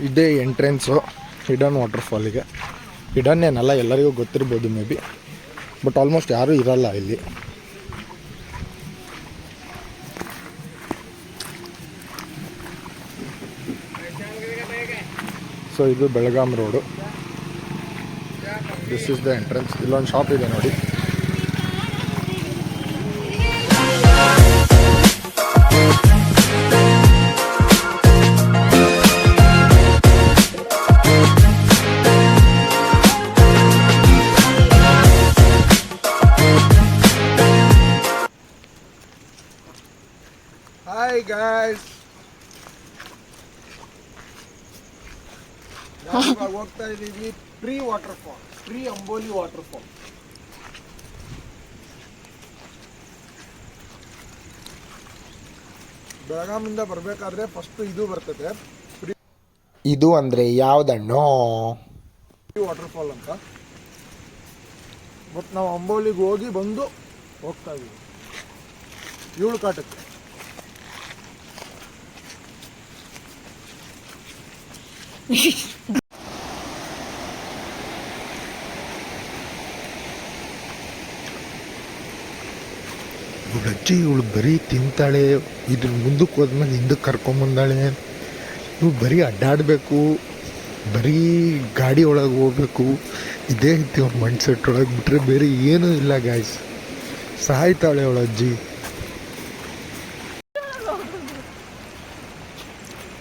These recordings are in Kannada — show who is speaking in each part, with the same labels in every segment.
Speaker 1: ಇದೇ ಎಂಟ್ರೆನ್ಸು ಹಿಡನ್ ವಾಟರ್ಫಾಲಿಗೆ. ಹಿಡನ್ ಏನಲ್ಲ, ಎಲ್ಲರಿಗೂ ಗೊತ್ತಿರ್ಬೋದು ಮೇ ಬಿ, ಬಟ್ ಆಲ್ಮೋಸ್ಟ್ ಯಾರೂ ಇರಲ್ಲ ಇಲ್ಲಿ. ಸೊ ಇದು Belgaum road. This is the entrance. ಇಲ್ಲೊಂದು ಶಾಪ್ ಇದೆ ನೋಡಿ. ಹಾಯ್ ಗಾಯ್ಸ್, ನಾವು ಹೋಗ್ತಾ ಇದ್ದೀವಿ pre waterfall, pre Amboli waterfall. ಬೆಳಗಾಮಿಂದ ಬರಬೇಕಾದ್ರೆ ಫಸ್ಟ್ ಇದು ಬರ್ತದೆ. ಇದು ಅಂದರೆ ಯಾವುದಣ್ಣೋ? ಪ್ರೀ ವಾಟರ್ಫಾಲ್ ಅಂತ. ಬಟ್ ನಾವು ಅಂಬೋಲಿಗೆ ಹೋಗಿ ಬಂದು ಹೋಗ್ತಾ ಇದ್ದೀವಿ 7 ಕಾಟಕ್ಕೆ. ಅಜ್ಜಿ ಇವಳು ಬರೀ ತಿಂತಾಳೆ, ಇದ್ರ ಮುಂದಕ್ಕೆ ಹೋದ್ಮೇಲೆ ಹಿಂದಕ್ಕೆ ಕರ್ಕೊಂಬಂದಾಳೆ. ಇವು ಬರೀ ಅಡ್ಡಾಡಬೇಕು, ಬರೀ ಗಾಡಿ ಒಳಗೆ ಹೋಗ್ಬೇಕು, ಇದೇ ಐತಿ ಅವ್ರ ಮೈಂಡ್ ಸೆಟ್ ಒಳಗೆ. ಬಿಟ್ಟರೆ ಬೇರೆ ಏನೂ ಇಲ್ಲ ಗಾಯ್ಸ್. ಸಾಯ್ತಾಳೆ ಅವಳ ಅಜ್ಜಿ.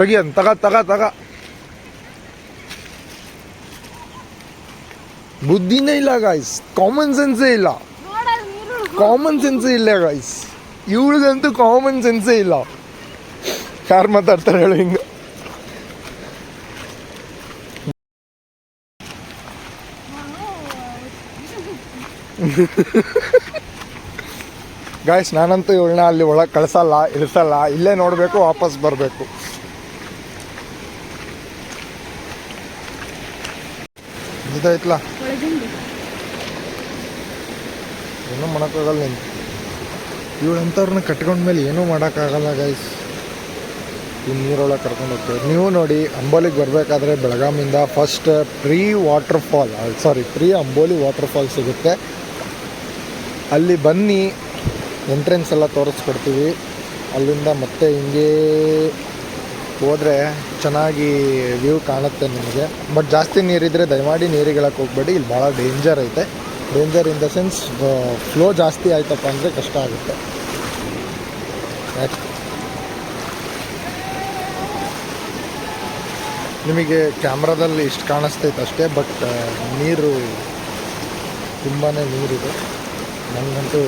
Speaker 1: ತೆಗಿಯನ್ ತಗ ಬುದ್ಧಿನೇ ಇಲ್ಲ ಗಾಯ್ಸ್, ಕಾಮನ್ ಸೆನ್ಸೇ ಇಲ್ಲ ಗಾಯ್ಸ್. ಇವಳಿಗಂತೂ ಕಾಮನ್ ಸೆನ್ಸೇ ಇಲ್ಲ. ಯಾರು ಮಾತಾಡ್ತಾರೆ ಹೇಳು ಹಿಂಗೆ? ಗಾಯ್ಸ್, ನಾನಂತೂ ಇವಳನ್ನ ಅಲ್ಲಿ ಒಳಗೆ ಕಳಿಸಲ್ಲ, ಇಳಿಸಲ್ಲ. ಇಲ್ಲೇ ನೋಡಬೇಕು, ವಾಪಸ್ ಬರಬೇಕು. ಇದಾಯ್ತಲ್ಲ, ಏನೂ ಮಾಡೋಕ್ಕಾಗಲ್ಲ. ಇವಳಂಥವ್ರನ್ನ ಕಟ್ಕೊಂಡ್ಮೇಲೆ ಏನೂ ಮಾಡೋಕ್ಕಾಗಲ್ಲ ಗೈಸ್. ಈ ನೀರೊಳಗೆ ಕರ್ಕೊಂಡು ಹೋಗ್ತೀವಿ. ನೀವು ನೋಡಿ, ಅಂಬೋಲಿಗೆ ಬರಬೇಕಾದ್ರೆ ಬೆಳಗಾಮಿಂದ ಫಸ್ಟ್ ಪ್ರೀ ಅಂಬೋಲಿ ವಾಟರ್ಫಾಲ್ ಸಿಗುತ್ತೆ. ಅಲ್ಲಿ ಬನ್ನಿ, ಎಂಟ್ರೆನ್ಸ್ ಎಲ್ಲ ತೋರಿಸ್ಕೊಡ್ತೀವಿ. ಅಲ್ಲಿಂದ ಮತ್ತೆ ಹಿಂಗೆ ಹೋದರೆ ಚೆನ್ನಾಗಿ ವ್ಯೂ ಕಾಣುತ್ತೆ ನಿಮಗೆ. ಬಟ್ ಜಾಸ್ತಿ ನೀರಿದ್ದರೆ ದಯಮಾಡಿ ನೀರಿಗೆಳಕ್ಕೆ ಹೋಗ್ಬೇಡಿ. ಇಲ್ಲಿ ಭಾಳ ಡೇಂಜರ್ ಐತೆ. Danger in the sense flow ಜಾಸ್ತಿ ಆಯ್ತಪ್ಪ ಅಂದರೆ ಕಷ್ಟ ಆಗುತ್ತೆ. ನಿಮಗೆ ಕ್ಯಾಮ್ರಾದಲ್ಲಿ ಇಷ್ಟು ಕಾಣಿಸ್ತೈತೆ ಅಷ್ಟೇ, ಬಟ್ ನೀರು ತುಂಬಾ ನೀರಿದೆ. ನನಗಂತೂ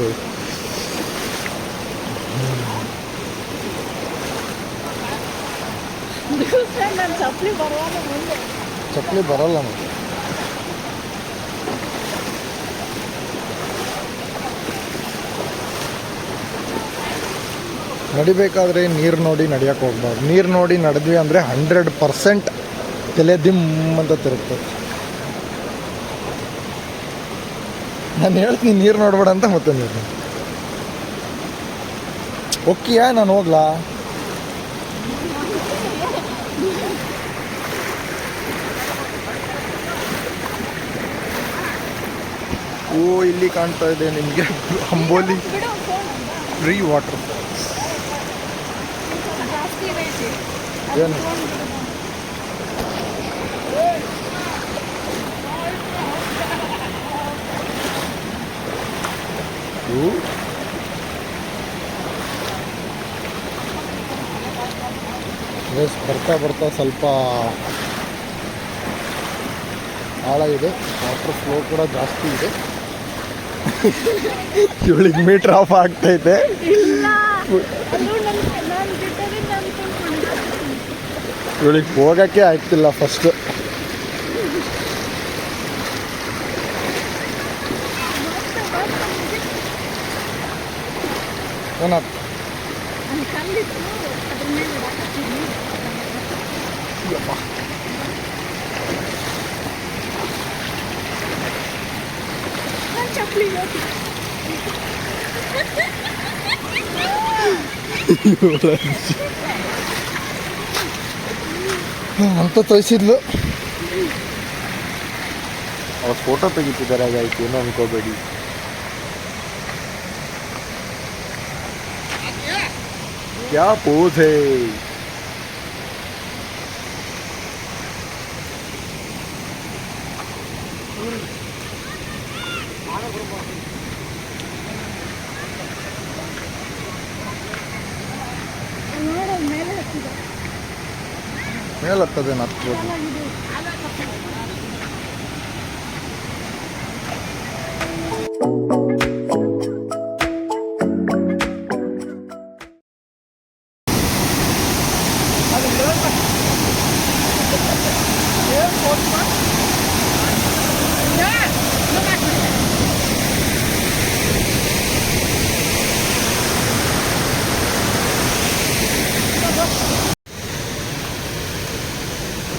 Speaker 1: ಚಪ್ಪಲಿ ಬರಲ್ಲ ನನಗೆ. ನಡಿಬೇಕಾದ್ರೆ ನೀರು ನೋಡಿ ನಡಿಯೋಕೆ ಹೋಗ್ಬಾರ್ದು. ನೀರು ನೋಡಿ ನಡೆದ್ವಿ ಅಂದರೆ 100% ತಲೆ ದಿಮ್ ಅಂತ ತಿರುಗ್ತದೆ. ನಾನು ಹೇಳ್ತೀನಿ ನೀರು ನೋಡ್ಬೇಡ ಅಂತ, ಮತ್ತೆ ನೀರು ಓಕೆಯಾ? ನಾನು ಹೋಗ್ಲಾ? ಓ, ಇಲ್ಲಿ ಕಾಣ್ತಾ ಇದೆ ನಿಮಗೆ ಅಂಬೋಲಿ ಪ್ರೀ ವಾಟರ್ಫಾಲ್ಸ್. ಏನು ಬರ್ತಾ ಸ್ವಲ್ಪ ಆಳ ಇದೆ. ವಾಟರ್ ಫ್ಲೋ ಕೂಡ ಜಾಸ್ತಿ ಇದೆ. ಇವಳಿಗೆ ಮೀಟರ್ ಆಫ್ ಆಗ್ತೈತೆ. ಇವಳಿಗೆ ಹೋಗೋಕ್ಕೆ ಆಗ್ತಿಲ್ಲ ಫಸ್ಟ್. ಏನಾಯ್ತು? ಅಂತ ತೋರಿಸಿದ್ಲು. ಅವ್ರು ಫೋಟೋ ತೆಗಿತಿದ್ದಾರೆ ಗಾಯ್ಸ್, ಏನೋ ಅನ್ಕೋಬೇಡಿ. क्या पोज है. ಮೇಲೆ ಹತ್ತದೆ ಹತ್ಬೋದು.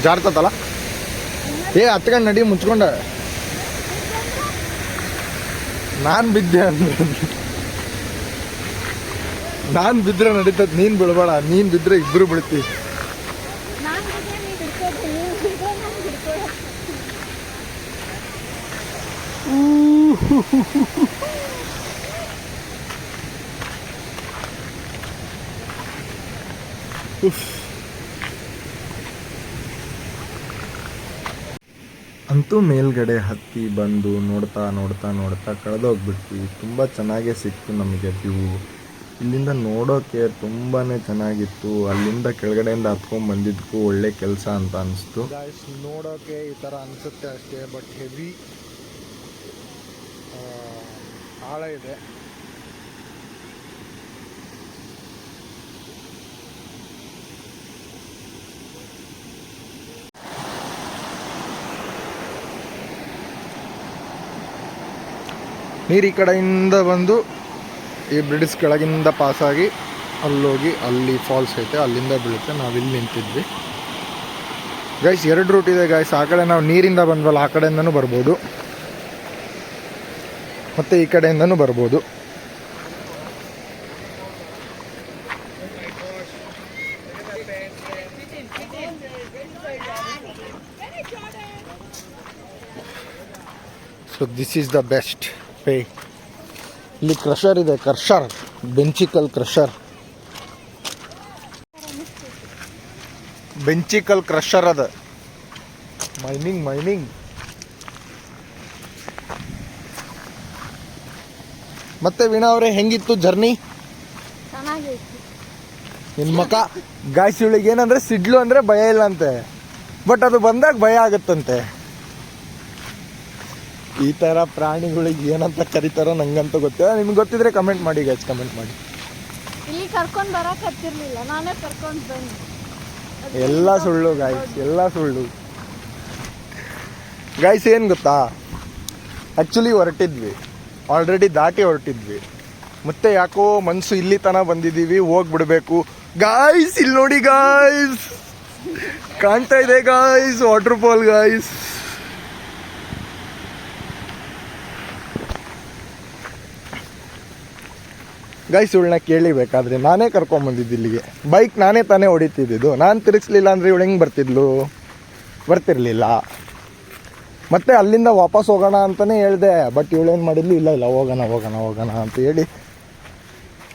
Speaker 1: ಜಾರ್ತತಲ್ಲ ಹತ್ಕೊಂಡು ನಡಿ ಮುಚ್ಕೊಂಡ. ನಾನು ಬಿದ್ದೆ ಅಂದ್ರೆ ನಾನು ಬಿದ್ದರೆ ನಡೀತದ, ನೀನು ಬೀಳ್ಬೇಡ. ನೀನು ಬಿದ್ದರೆ ಇಬ್ಬರು ಬೀಳ್ತೀವಿ. ಅಂತೂ ಮೇಲ್ಗಡೆ ಹತ್ತಿ ಬಂದು ನೋಡ್ತಾ ನೋಡ್ತಾ ನೋಡ್ತಾ ಕಳೆದೋಗ್ಬಿಟ್ವಿ. ತುಂಬ ಚೆನ್ನಾಗೇ ಸಿಕ್ತು ನಮಗೆ ವ್ಯೂ. ಇಲ್ಲಿಂದ ನೋಡೋಕ್ಕೆ ತುಂಬಾ ಚೆನ್ನಾಗಿತ್ತು. ಅಲ್ಲಿಂದ ಕೆಳಗಡೆಯಿಂದ ಹತ್ಕೊಂಡು ಬಂದಿದ್ದಕ್ಕೂ ಒಳ್ಳೆ ಕೆಲಸ ಅಂತ ಅನಿಸ್ತು. ನೋಡೋಕ್ಕೆ ಈ ಥರ ಅನಿಸುತ್ತೆ ಅಷ್ಟೇ, ಬಟ್ ಹೆವಿ ಆಳ ಇದೆ. ನೀರು ಈ ಕಡೆಯಿಂದ ಬಂದು ಈ ಬ್ರಿಡ್ಜ್ ಕೆಳಗಿಂದ ಪಾಸಾಗಿ ಅಲ್ಲೋಗಿ ಅಲ್ಲಿ ಫಾಲ್ಸ್ ಐತೆ, ಅಲ್ಲಿಂದ ಬೀಳುತ್ತೆ. ನಾವಿಲ್ಲಿ ನಿಂತಿದ್ವಿ ಗೈಸ್. 2 ರೂಟ್ ಇದೆ ಗೈಸ್. ಆ ಕಡೆ ನಾವು ನೀರಿಂದ ಬಂದ್ವಲ್ಲ, ಆ ಕಡೆಯಿಂದನೂ ಬರ್ಬೋದು, ಮತ್ತು ಈ ಕಡೆಯಿಂದನೂ ಬರ್ಬೋದು. So this is the best pay. ಇಲ್ಲಿ ಕ್ರಷರ್ ಇದೆ, ಬೆಂಚಿಕಲ್ ಕ್ರಷರ್. ಬೆಂಚಿಕಲ್ ಕ್ರಷರ್ ಅದ. ಮೈನಿಂಗ್ ಮತ್ತೆ ವೀಣಾ ಅವರೇ, ಹೆಂಗಿತ್ತು ಜರ್ನಿ? ನಿನ್ನ ಮಕ ಗಾಯ್ಸ್. ಇವಳಿಗೆ ಏನಂದ್ರೆ ಸಿಡ್ಲು ಅಂದ್ರೆ ಭಯ ಇಲ್ಲ ಅಂತೆ, ಬಟ್ ಅದು ಬಂದಾಗ ಭಯ ಆಗುತ್ತಂತೆ. ಈ ಥರ ಪ್ರಾಣಿಗಳಿಗೆ ಏನಂತ ಕರೀತಾರೋ ನಂಗಂತ ಗೊತ್ತಿಲ್ಲ. ನಿಮ್ಗೆ ಗೊತ್ತಿದ್ರೆ ಕಮೆಂಟ್ ಮಾಡಿ ಗೈಸ್, ಕಮೆಂಟ್ ಮಾಡಿ.
Speaker 2: ಇಲ್ಲಿ ಕರ್ಕೊಂಡು ಬರಕ್ಕೆ ಹತ್ತಿರಲಿಲ್ಲ, ನಾನೇ ಕರ್ಕೊಂಡು ಬಂದೆ.
Speaker 1: ಎಲ್ಲ ಸುಳ್ಳು ಗಾಯ್ಸ್, ಎಲ್ಲ ಸುಳ್ಳು ಗಾಯ್ಸ್. ಏನು ಗೊತ್ತಾ, ಆ್ಯಕ್ಚುಲಿ ಆಲ್ರೆಡಿ ದಾಟಿ ಹೊರಟಿದ್ವಿ. ಮತ್ತೆ ಯಾಕೋ ಮನಸ್ಸು ಇಲ್ಲಿ ತನಕ ಬಂದಿದ್ದೀವಿ, ಹೋಗ್ಬಿಡ್ಬೇಕು ಗಾಯ್ಸ್. ಇಲ್ಲಿ ನೋಡಿ ಗಾಯ್ಸ್, ಕಾಣ್ತಾ ಇದೆ guys, water fall guys. Guys ಇವಳನ್ನ ಕೇಳಿಬೇಕಾದ್ರೆ ನಾನೇ ಕರ್ಕೊಂಬಂದಿದ್ದು ಇಲ್ಲಿಗೆ. ಬೈಕ್ ನಾನೇ ತಾನೇ ಹೊಡಿತಿದ್ದು. ನಾನು ತಿರುಗಿಸ್ಲಿಲ್ಲ ಅಂದರೆ ಇವಳು ಹೆಂಗೆ ಬರ್ತಿರ್ಲಿಲ್ಲ. ಮತ್ತೆ ಅಲ್ಲಿಂದ ವಾಪಸ್ ಹೋಗೋಣ ಅಂತಲೇ ಹೇಳಿದೆ, ಬಟ್ ಇವಳೇನು ಮಾಡಿದ್ಲು, ಇಲ್ಲ ಹೋಗೋಣ ಅಂತ ಹೇಳಿ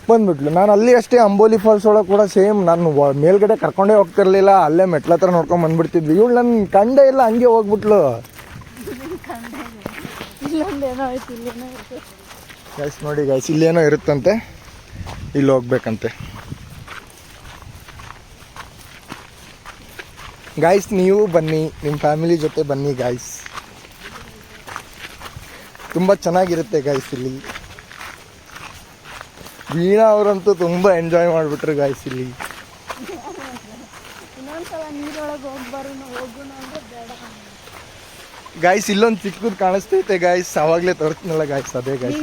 Speaker 1: ಬಂದ್ಬಿಟ್ಲು. ನಾನು ಅಲ್ಲಿ ಅಷ್ಟೇ ಅಂಬೋಲಿ ಫಾಲ್ಸ್ ಒಳಗೆ ಕೂಡ ಸೇಮ್ ನಾನು ಮೇಲ್ಗಡೆ ಕರ್ಕೊಂಡೇ ಹೋಗ್ತಿರ್ಲಿಲ್ಲ, ಅಲ್ಲೇ ಮೆಟ್ಲ ಹತ್ರ ನೋಡ್ಕೊಂಡು ಬಂದ್ಬಿಡ್ತಿದ್ವಿ. ಇವಳು ನನ್ನ ಕಂಡೇ ಇಲ್ಲ, ಹಂಗೆ ಹೋಗ್ಬಿಟ್ಲು. ಗೈಸ್ ನೋಡಿ ಗೈಸ್, ಇಲ್ಲೇನೋ ಇರುತ್ತಂತೆ, ಇಲ್ಲಿ ಹೋಗ್ಬೇಕಂತೆ ಗಾಯ್ಸ್. ನೀವು ಬನ್ನಿ, ನಿಮ್ಮ ಫ್ಯಾಮಿಲಿ ಜೊತೆ ಬನ್ನಿ ಗಾಯ್ಸ್, ತುಂಬ ಚೆನ್ನಾಗಿರುತ್ತೆ ಗಾಯ್ಸ್. ಇಲ್ಲಿ ವೀಣಾ ಅವರಂತೂ ತುಂಬ ಎಂಜಾಯ್ ಮಾಡಿಬಿಟ್ರು ಗಾಯ್ಸ್. ಇಲ್ಲಿ ಗಾಯ್ಸ್ ಇಲ್ಲೊಂದು ಚಿಕ್ಕದು ಕಾಣಿಸ್ತೈತೆ ಗಾಯ್ಸ್, ಅವಾಗಲೇ ತೋರಿಸ್ನಲ್ಲ ಗಾಯ್ಸ್, ಅದೇ ಗಾಯ್ಸ್.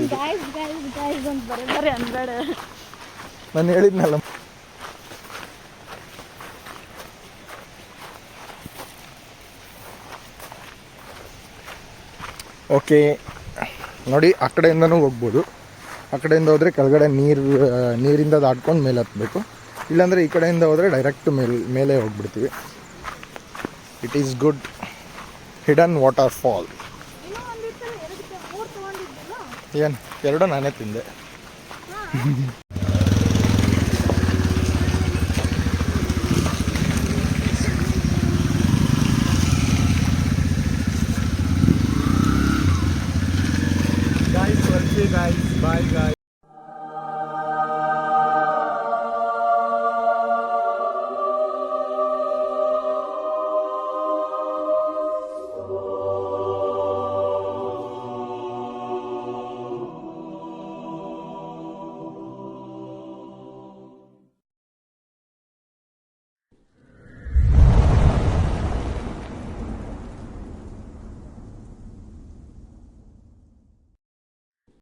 Speaker 1: ನಾನು ಹೇಳಿದ್ನಲ್ಲ. ಓಕೆ ನೋಡಿ, ಆ ಕಡೆಯಿಂದನೂ ಹೋಗ್ಬೋದು. ಆ ಕಡೆಯಿಂದ ಹೋದರೆ ಕೆಳಗಡೆ ನೀರಿಂದ ದಾಟ್ಕೊಂಡು ಮೇಲೆ ಹತ್ತಬೇಕು. ಇಲ್ಲಾಂದರೆ ಈ ಕಡೆಯಿಂದ ಹೋದರೆ ಡೈರೆಕ್ಟ್ ಮೇಲೆ ಹೋಗ್ಬಿಡ್ತೀವಿ. It is good hidden waterfall.
Speaker 2: ಇನ್ನೂ ಒಂದಿತ್ತು 2 3 ತೊಗೊಂಡಿದ್ದಿಲ್ಲ.
Speaker 1: ಏನು 2 ನಾನೇ ತಿಂದೆ.
Speaker 2: ಹಾಂ